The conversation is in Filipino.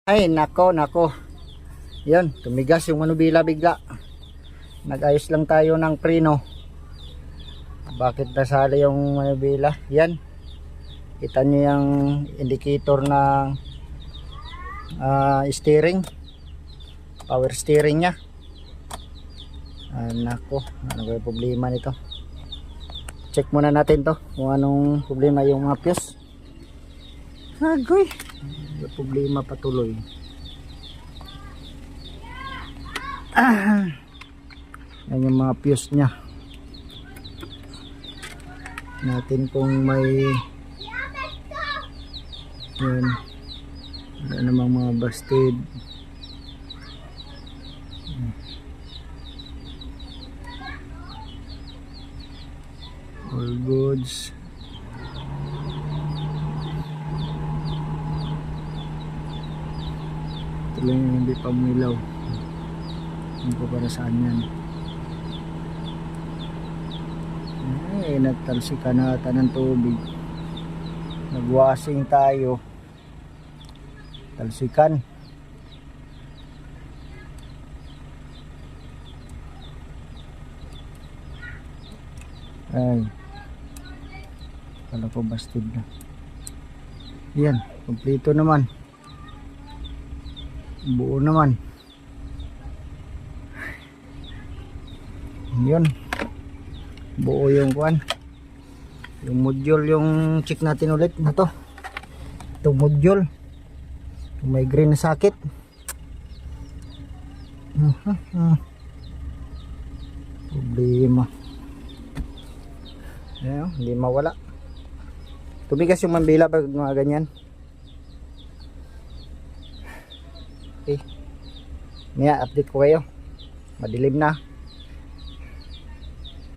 Ay, nako. Yan, tumigas yung manubila bigla. Nag-ayos lang tayo ng preno. Bakit nasali yung manubila? Yan. Kita nyo yung indicator ng steering. Power steering nya. Nako, ano ba yung problema nito? Check muna natin to kung anong problema yung mga fuse. Agoy, may problema patuloy. Yan yung mga fuse nya natin kung may yan, wala namang mga busted. All goods. Ito lang yung hindi pa umilaw. Hindi ko para saan yan. Ay, nagtalsikan nata ng tubig. Nagwashing tayo. Talsikan. Ay. Kala ko busted na. Yan, kompleto naman. Buo naman. Yun. Buo yung kuan. Yung module yung check natin ulit na to. Itong module. Yung may green na socket. Problema. Ayan, hindi mawala. Tumigas yung mambila pag mga ganyan. Okay. Maya update ko kayo. Madilim na.